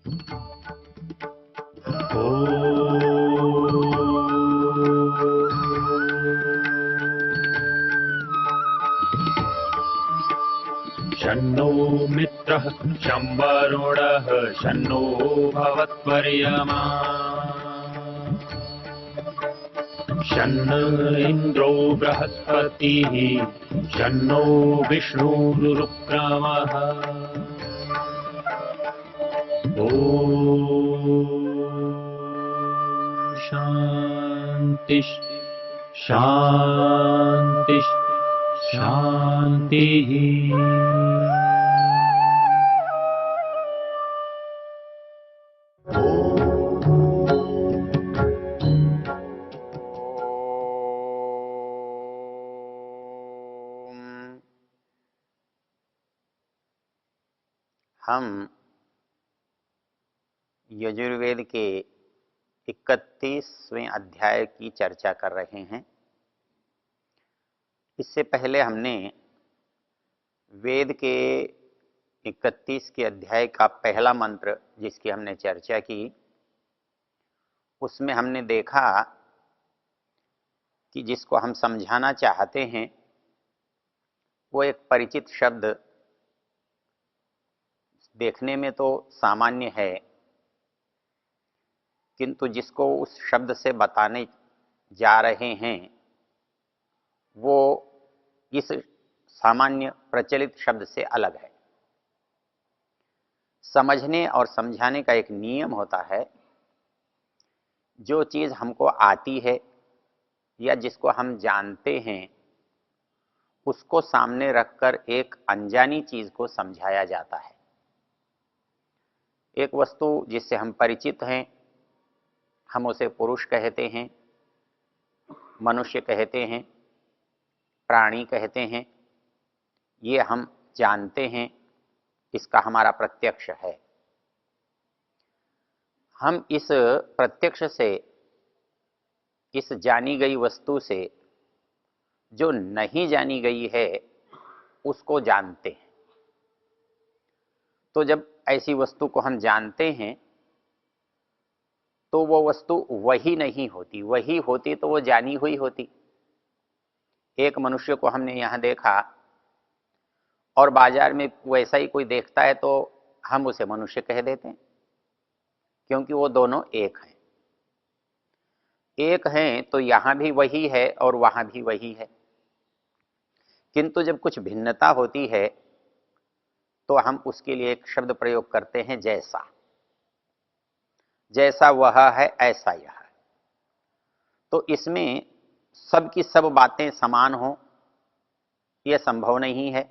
शन्नो मित्रः शं वरुणः शन्नो भवत्वर्यमा शन्न इन्द्रो बृहस्पतिः शन्नो विष्णुरुक्रमः ॐ शान्ति शान्ति शान्तिः। हम यजुर्वेद के 31वें अध्याय की चर्चा कर रहे हैं। इससे पहले हमने वेद के 31 के अध्याय का पहला मंत्र जिसकी हमने चर्चा की, उसमें हमने देखा कि जिसको हम समझाना चाहते हैं वो एक परिचित शब्द देखने में तो सामान्य है, किंतु जिसको उस शब्द से बताने जा रहे हैं वो इस सामान्य प्रचलित शब्द से अलग है। समझने और समझाने का एक नियम होता है। जो चीज़ हमको आती है या जिसको हम जानते हैं उसको सामने रखकर एक अनजानी चीज़ को समझाया जाता है। एक वस्तु जिससे हम परिचित हैं, हम उसे पुरुष कहते हैं, मनुष्य कहते हैं, प्राणी कहते हैं। ये हम जानते हैं, इसका हमारा प्रत्यक्ष है। हम इस प्रत्यक्ष से, इस जानी गई वस्तु से जो नहीं जानी गई है उसको जानते हैं। तो जब ऐसी वस्तु को हम जानते हैं तो वो वस्तु वही नहीं होती, वही होती तो वो जानी हुई होती। एक मनुष्य को हमने यहाँ देखा और बाजार में वैसा ही कोई देखता है तो हम उसे मनुष्य कह देते हैं, क्योंकि वो दोनों एक हैं। एक हैं तो यहाँ भी वही है और वहाँ भी वही है। किंतु जब कुछ भिन्नता होती है तो हम उसके लिए एक शब्द प्रयोग करते हैं, जैसा। जैसा वह है ऐसा यह है। तो इसमें सब की सब बातें समान हो यह संभव नहीं है।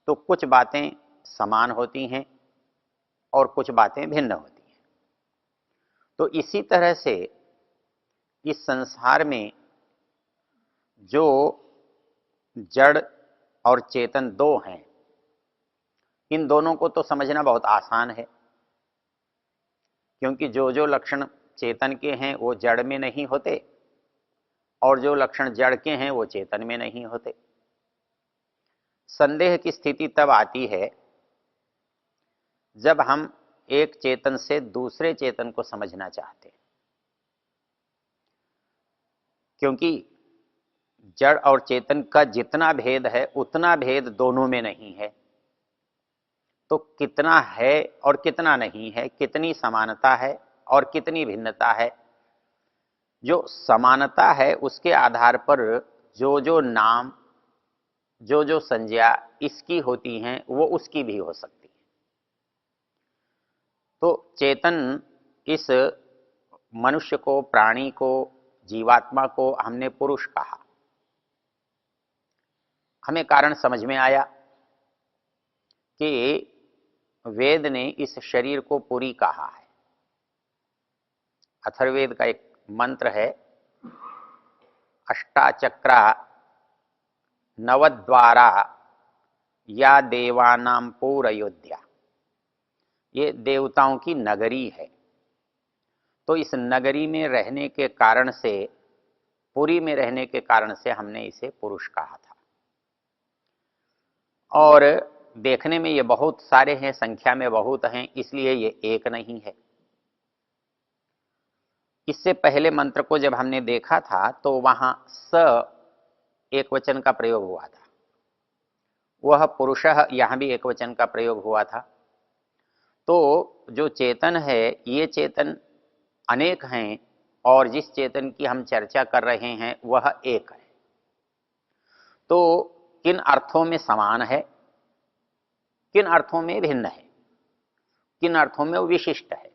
तो कुछ बातें समान होती हैं और कुछ बातें भिन्न होती हैं। तो इसी तरह से इस संसार में जो जड़ और चेतन दो हैं, इन दोनों को तो समझना बहुत आसान है, क्योंकि जो जो लक्षण चेतन के हैं वो जड़ में नहीं होते और जो लक्षण जड़ के हैं वो चेतन में नहीं होते। संदेह की स्थिति तब आती है जब हम एक चेतन से दूसरे चेतन को समझना चाहते हैं, क्योंकि जड़ और चेतन का जितना भेद है उतना भेद दोनों में नहीं है। तो कितना है और कितना नहीं है, कितनी समानता है और कितनी भिन्नता है। जो समानता है उसके आधार पर जो जो नाम, जो जो संज्ञा इसकी होती हैं वो उसकी भी हो सकती है। तो चेतन, इस मनुष्य को, प्राणी को, जीवात्मा को हमने पुरुष कहा। हमें कारण समझ में आया कि वेद ने इस शरीर को पुरी कहा है। अथर्ववेद का एक मंत्र है, अष्टाचक्रा नवद्वारा या देवानां पुरयोध्या। ये देवताओं की नगरी है। तो इस नगरी में रहने के कारण से, पुरी में रहने के कारण से हमने इसे पुरुष कहा था। और देखने में ये बहुत सारे हैं, संख्या में बहुत हैं, इसलिए ये एक नहीं है। इससे पहले मंत्र को जब हमने देखा था तो वहां स एक वचन का प्रयोग हुआ था, वह पुरुषः यहां भी एक वचन का प्रयोग हुआ था। तो जो चेतन है, ये चेतन अनेक हैं और जिस चेतन की हम चर्चा कर रहे हैं वह एक है। तो किन अर्थों में समान है, किन अर्थों में भिन्न है, किन अर्थों में वो विशिष्ट है,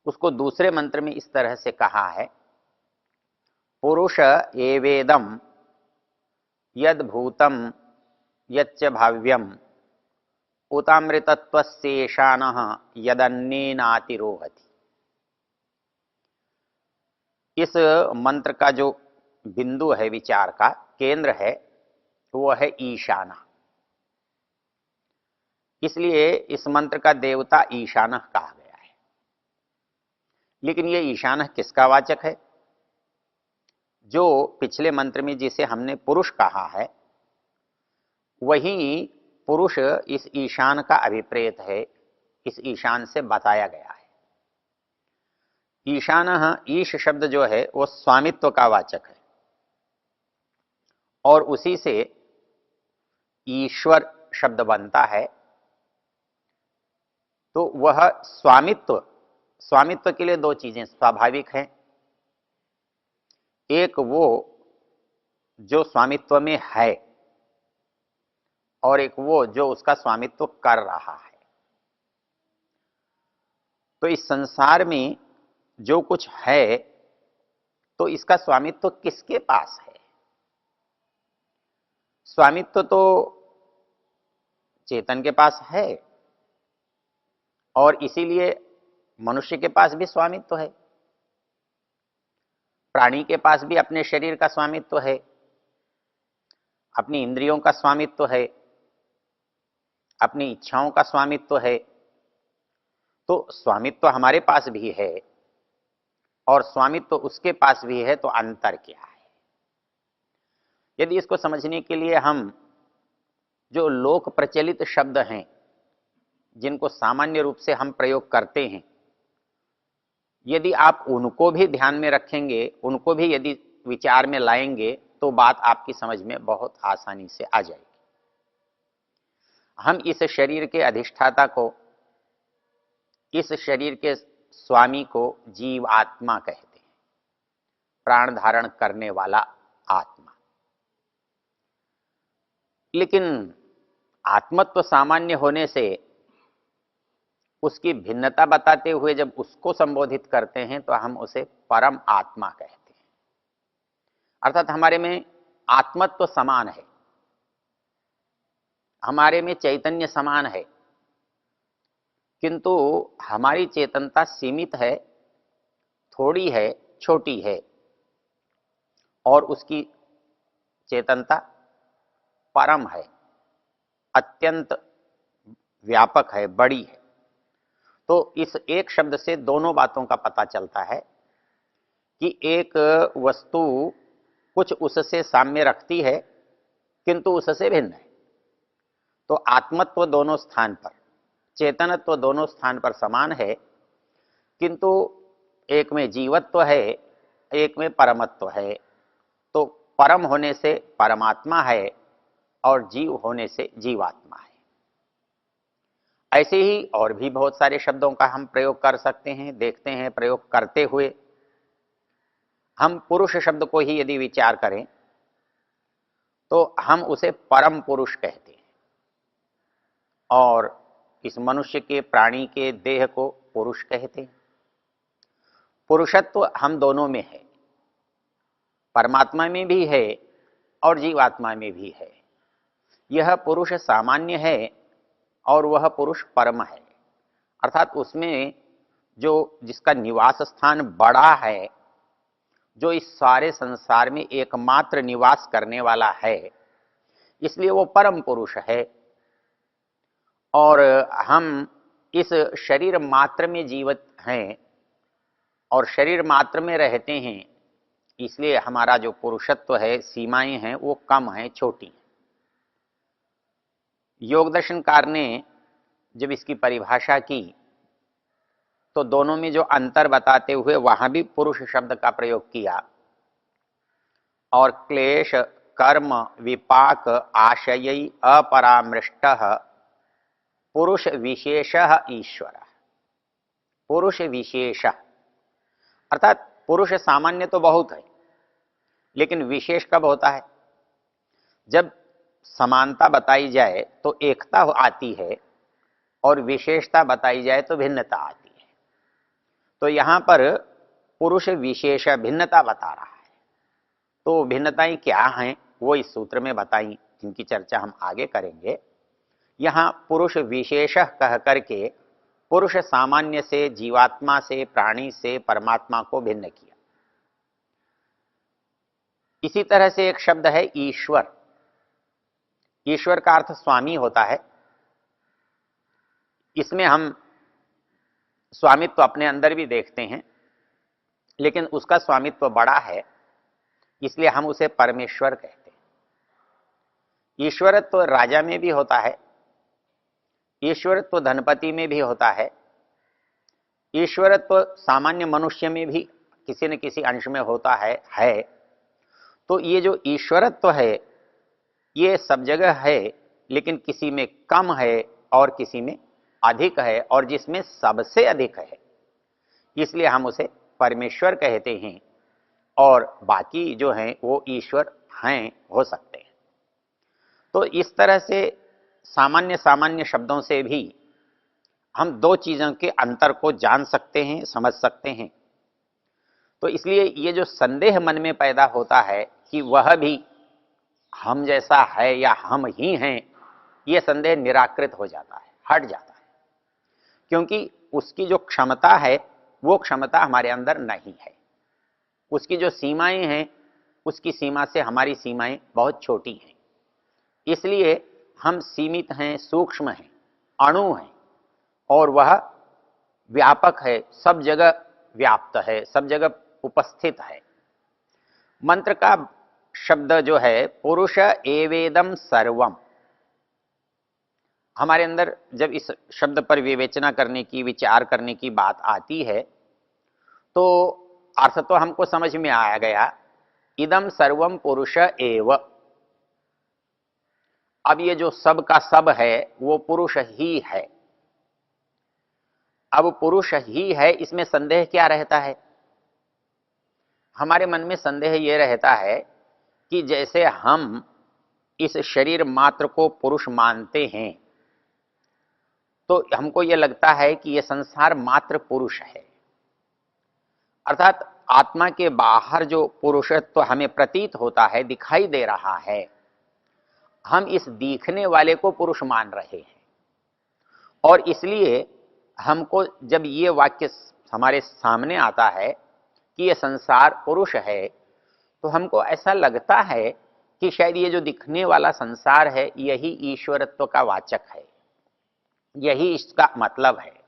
उसको दूसरे मंत्र में इस तरह से कहा है, पुरुष एवेदम यद भूतम यच्च भाव्यम उतामृतत्वस्येषानः यदन्येनातिरोहति। इस मंत्र का जो बिंदु है, विचार का केंद्र है, वो है ईशाना। इसलिए इस मंत्र का देवता ईशानः कहा गया है। लेकिन ये ईशानः किसका वाचक है? जो पिछले मंत्र में जिसे हमने पुरुष कहा है, वही पुरुष इस ईशान का अभिप्रेत है, इस ईशान से बताया गया है। ईशानः, ईश शब्द जो है वो स्वामित्व का वाचक है और उसी से ईश्वर शब्द बनता है। तो वह स्वामित्व, स्वामित्व के लिए दो चीजें स्वाभाविक हैं। एक वो जो स्वामित्व में है और एक वो जो उसका स्वामित्व कर रहा है। तो इस संसार में जो कुछ है तो इसका स्वामित्व किसके पास है? स्वामित्व तो चेतन के पास है और इसीलिए मनुष्य के पास भी स्वामित्व है, प्राणी के पास भी अपने शरीर का स्वामित्व है, अपनी इंद्रियों का स्वामित्व है, अपनी इच्छाओं का स्वामित्व है। तो स्वामित्व हमारे पास भी है और स्वामित्व उसके पास भी है, तो अंतर क्या है? यदि इसको समझने के लिए हम जो लोक प्रचलित शब्द हैं, जिनको सामान्य रूप से हम प्रयोग करते हैं, यदि आप उनको भी ध्यान में रखेंगे, उनको भी यदि विचार में लाएंगे, तो बात आपकी समझ में बहुत आसानी से आ जाएगी। हम इस शरीर के अधिष्ठाता को, इस शरीर के स्वामी को जीव आत्मा कहते हैं, प्राण धारण करने वाला आत्मा। लेकिन आत्मत्व सामान्य होने से उसकी भिन्नता बताते हुए जब उसको संबोधित करते हैं तो हम उसे परम आत्मा कहते हैं। अर्थात हमारे में आत्मत्व समान है, हमारे में चैतन्य समान है, किंतु हमारी चेतनता सीमित है, थोड़ी है, छोटी है, और उसकी चेतनता परम है, अत्यंत व्यापक है, बड़ी है। तो इस एक शब्द से दोनों बातों का पता चलता है कि एक वस्तु कुछ उससे साम्य रखती है किंतु उससे भिन्न है। तो आत्मत्व दोनों स्थान पर, चेतनत्व दोनों स्थान पर समान है, किंतु एक में जीवत्व है, एक में परमत्व है। तो परम होने से परमात्मा है और जीव होने से जीवात्मा है। ऐसे ही और भी बहुत सारे शब्दों का हम प्रयोग कर सकते हैं। देखते हैं, प्रयोग करते हुए हम पुरुष शब्द को ही यदि विचार करें तो हम उसे परम पुरुष कहते हैं और इस मनुष्य के, प्राणी के देह को पुरुष कहते हैं। पुरुषत्व हम दोनों में है, परमात्मा में भी है और जीवात्मा में भी है। यह पुरुष सामान्य है और वह पुरुष परम है, अर्थात उसमें जो जिसका निवास स्थान बड़ा है, जो इस सारे संसार में एकमात्र निवास करने वाला है, इसलिए वो परम पुरुष है। और हम इस शरीर मात्र में जीवित हैं और शरीर मात्र में रहते हैं, इसलिए हमारा जो पुरुषत्व है, सीमाएं हैं, वो कम है, छोटी हैं। योग दर्शनकार ने जब इसकी परिभाषा की तो दोनों में जो अंतर बताते हुए वहां भी पुरुष शब्द का प्रयोग किया और क्लेश कर्म विपाक आशय अपरामृष्ट पुरुष विशेष ईश्वर। पुरुष विशेष अर्थात पुरुष सामान्य तो बहुत है, लेकिन विशेष कब होता है? जब समानता बताई जाए तो एकता आती है और विशेषता बताई जाए तो भिन्नता आती है। तो यहां पर पुरुष विशेष भिन्नता बता रहा है। तो भिन्नताएं क्या हैं वो इस सूत्र में बताई, जिनकी चर्चा हम आगे करेंगे। यहां पुरुष विशेष कह करके पुरुष सामान्य से, जीवात्मा से, प्राणी से परमात्मा को भिन्न किया। इसी तरह से एक शब्द है ईश्वर। ईश्वर का अर्थ स्वामी होता है। इसमें हम स्वामित्व अपने अंदर भी देखते हैं, लेकिन उसका स्वामित्व बड़ा है, इसलिए हम उसे परमेश्वर कहते हैं। ईश्वरत्व राजा में भी होता है, ईश्वरत्व धनपति में भी होता है, ईश्वरत्व सामान्य मनुष्य में भी किसी न किसी अंश में होता है। तो ये जो ईश्वरत्व है ये सब जगह है, लेकिन किसी में कम है और किसी में अधिक है, और जिसमें सबसे अधिक है, इसलिए हम उसे परमेश्वर कहते हैं। और बाकी जो हैं वो ईश्वर हैं, हो सकते हैं। तो इस तरह से सामान्य सामान्य शब्दों से भी हम दो चीजों के अंतर को जान सकते हैं, समझ सकते हैं। तो इसलिए ये जो संदेह मन में पैदा होता है कि वह भी हम जैसा है या हम ही हैं, ये संदेह निराकृत हो जाता है, हट जाता है। क्योंकि उसकी जो क्षमता है वो क्षमता हमारे अंदर नहीं है। उसकी जो सीमाएं हैं उसकी सीमा से हमारी सीमाएं बहुत छोटी हैं। इसलिए हम सीमित हैं, सूक्ष्म हैं, अणु हैं, और वह व्यापक है, सब जगह व्याप्त है, सब जगह उपस्थित है। मंत्र का शब्द जो है पुरुष एवेदम सर्वम, हमारे अंदर जब इस शब्द पर विवेचना करने की, विचार करने की बात आती है तो अर्थ तो हमको समझ में आ गया, इदम सर्वम पुरुष एव। अब ये जो सब का सब है वो पुरुष ही है। अब पुरुष ही है, इसमें संदेह क्या रहता है? हमारे मन में संदेह ये रहता है कि जैसे हम इस शरीर मात्र को पुरुष मानते हैं तो हमको ये लगता है कि ये संसार मात्र पुरुष है। अर्थात आत्मा के बाहर जो पुरुषत्व हमें प्रतीत होता है, दिखाई दे रहा है, हम इस दिखने वाले को पुरुष मान रहे हैं। और इसलिए हमको जब ये वाक्य हमारे सामने आता है कि ये संसार पुरुष है, तो हमको ऐसा लगता है कि शायद ये जो दिखने वाला संसार है यही ईश्वरत्व का वाचक है, यही इसका मतलब है।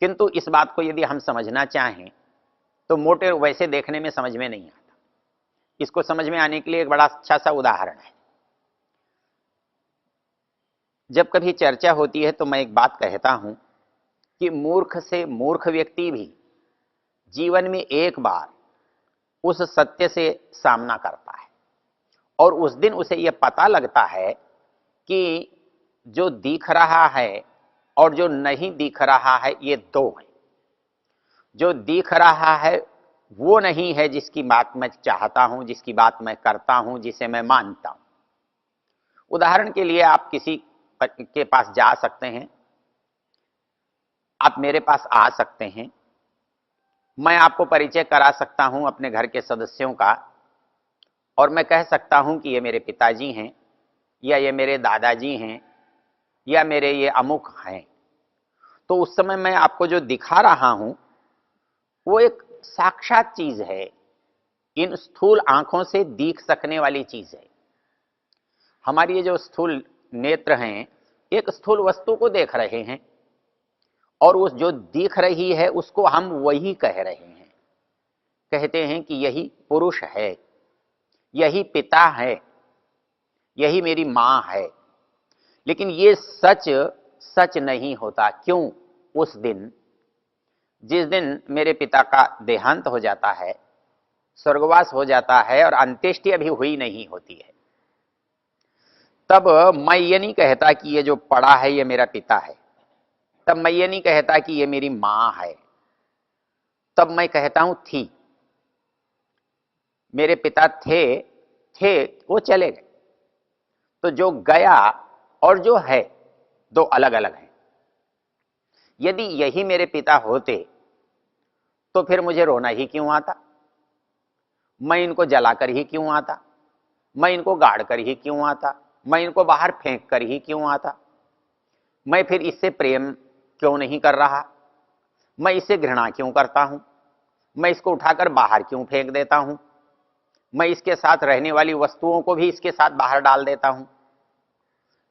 किंतु इस बात को यदि हम समझना चाहें तो मोटे वैसे देखने में समझ में नहीं आता। इसको समझ में आने के लिए एक बड़ा अच्छा सा उदाहरण है। जब कभी चर्चा होती है तो मैं एक बात कहता हूं कि मूर्ख से मूर्ख व्यक्ति भी जीवन में एक बार उस सत्य से सामना करता है, और उस दिन उसे यह पता लगता है कि जो दिख रहा है और जो नहीं दिख रहा है ये दो हैं। जो दिख रहा है वो नहीं है जिसकी बात मैं चाहता हूं, जिसकी बात मैं करता हूं, जिसे मैं मानता हूं। उदाहरण के लिए आप किसी के पास जा सकते हैं, आप मेरे पास आ सकते हैं, मैं आपको परिचय करा सकता हूं अपने घर के सदस्यों का, और मैं कह सकता हूं कि ये मेरे पिताजी हैं, या ये मेरे दादाजी हैं, या मेरे ये अमुक हैं। तो उस समय मैं आपको जो दिखा रहा हूं वो एक साक्षात चीज है, इन स्थूल आंखों से दिख सकने वाली चीज है। हमारी ये जो स्थूल नेत्र हैं एक स्थूल वस्तु को देख रहे हैं, और उस जो दिख रही है उसको हम वही कह रहे हैं। कहते हैं कि यही पुरुष है, यही पिता है, यही मेरी मां है। लेकिन ये सच सच नहीं होता। क्यों? उस दिन, जिस दिन मेरे पिता का देहांत हो जाता है, स्वर्गवास हो जाता है और अंत्येष्टि अभी हुई नहीं होती है, तब मैं ये नहीं कहता कि ये जो पड़ा है ये मेरा पिता है, तब मैं ये नहीं कहता कि ये मेरी मां है, तब मैं कहता हूं थी। मेरे पिता थे वो चले गए। तो जो गया और जो है, दो अलग अलग हैं। यदि यही मेरे पिता होते तो फिर मुझे रोना ही क्यों आता, मैं इनको जलाकर ही क्यों आता, मैं इनको गाड़ कर ही क्यों आता, मैं इनको बाहर फेंक कर ही क्यों आता, मैं फिर इससे प्रेम क्यों नहीं कर रहा, मैं इससे घृणा क्यों करता हूं, मैं इसको उठाकर बाहर क्यों फेंक देता हूं, मैं इसके साथ रहने वाली वस्तुओं को भी इसके साथ बाहर डाल देता हूं।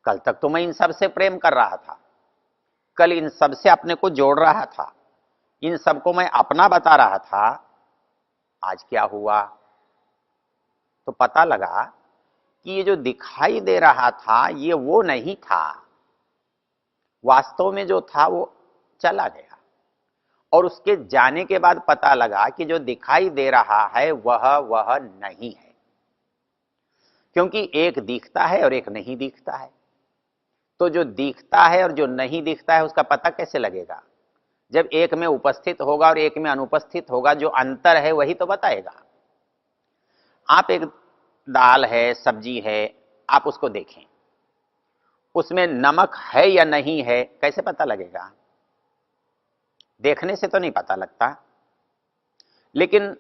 कल तक तो मैं इन सब से प्रेम कर रहा था, कल इन सब से अपने को जोड़ रहा था, इन सबको मैं अपना बता रहा था। आज क्या हुआ? तो पता लगा कि ये जो दिखाई दे रहा था ये वो नहीं था, वास्तव में जो था वो चला गया। और उसके जाने के बाद पता लगा कि जो दिखाई दे रहा है वह नहीं है, क्योंकि एक दिखता है और एक नहीं दिखता है। तो जो दिखता है और जो नहीं दिखता है उसका पता कैसे लगेगा? जब एक में उपस्थित होगा और एक में अनुपस्थित होगा, जो अंतर है वही तो बताएगा। आप एक दाल है, सब्जी है, आप उसको देखें, उसमें नमक है या नहीं है, कैसे पता लगेगा? देखने से तो नहीं पता लगता, लेकिन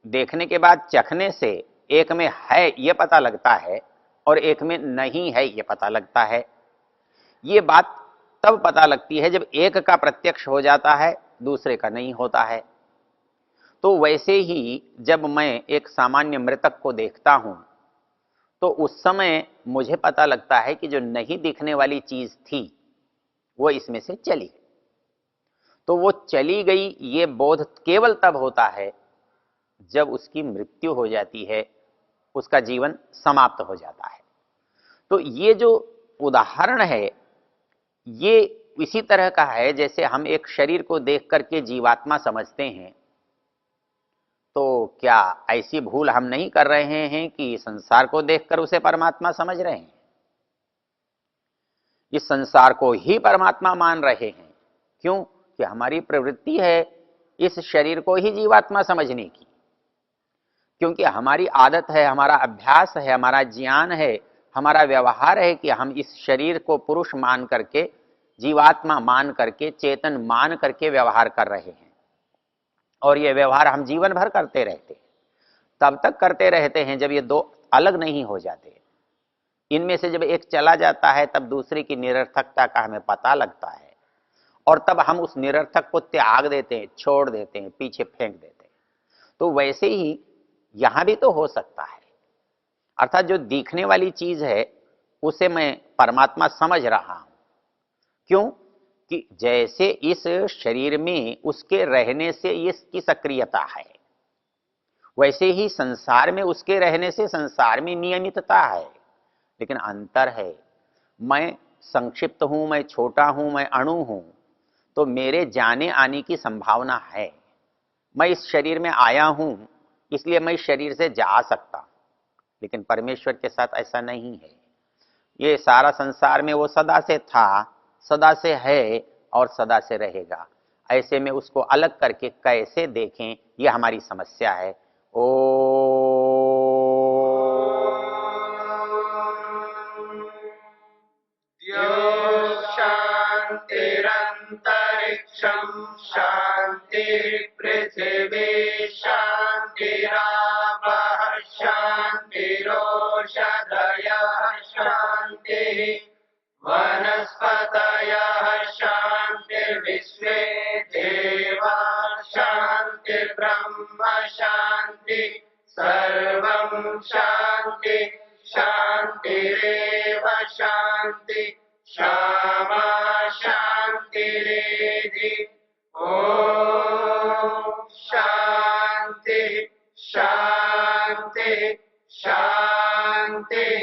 देखने के बाद चखने से एक में है यह पता लगता है और एक में नहीं है यह पता लगता है। ये बात तब पता लगती है जब एक का प्रत्यक्ष हो जाता है, दूसरे का नहीं होता है। तो वैसे ही जब मैं एक सामान्य मृतक को देखता हूं तो उस समय मुझे पता लगता है कि जो नहीं दिखने वाली चीज थी वो इसमें से चली गई। तो वो चली गई ये बोध केवल तब होता है जब उसकी मृत्यु हो जाती है, उसका जीवन समाप्त हो जाता है। तो ये जो उदाहरण है ये इसी तरह का है जैसे हम एक शरीर को देख करके जीवात्मा समझते हैं। तो क्या ऐसी भूल हम नहीं कर रहे हैं कि संसार को देखकर उसे परमात्मा समझ रहे हैं? इस संसार को ही परमात्मा मान रहे हैं। क्यों? कि हमारी प्रवृत्ति है इस शरीर को ही जीवात्मा समझने की, क्योंकि हमारी आदत है, हमारा अभ्यास है, हमारा ज्ञान है, हमारा व्यवहार है कि हम इस शरीर को पुरुष मान करके, जीवात्मा मान करके, चेतन मान करके व्यवहार कर रहे हैं। और ये व्यवहार हम जीवन भर करते रहते हैं। तब तक करते रहते हैं जब ये दो अलग नहीं हो जाते। इनमें से जब एक चला जाता है तब दूसरे की निरर्थकता का हमें पता लगता है और तब हम उस निरर्थक को त्याग देते हैं, छोड़ देते हैं, पीछे फेंक देते हैं। तो वैसे ही यहां भी तो हो सकता है। अर्थात जो दिखने वाली चीज है उसे मैं परमात्मा समझ रहा हूं। क्यों? कि जैसे इस शरीर में उसके रहने से इसकी सक्रियता है, वैसे ही संसार में उसके रहने से संसार में नियमितता है। लेकिन अंतर है, मैं संक्षिप्त हूं, मैं छोटा हूं, मैं अणु हूं, तो मेरे जाने आने की संभावना है। मैं इस शरीर में आया हूं इसलिए मैं इस शरीर से जा सकता हूं, लेकिन परमेश्वर के साथ ऐसा नहीं है। ये सारा संसार में वो सदा से था, सदा से है और सदा से रहेगा। ऐसे में उसको अलग करके कैसे देखें, ये हमारी समस्या है। ओ शान्तिरन्तरिक्षं शान्ति पृथिवी शान्तिरापः शान्तिरोषधयः शान्तिः वनस्पतयः शान्तिर्विश्वे देवा शान्तिर्ब्रह्म शान्ति सर्वं शान्ति शान्तिरेव शान्ति क्षमा शान्तिरेधि। ॐ शान्ति शान्ति शान्तिः।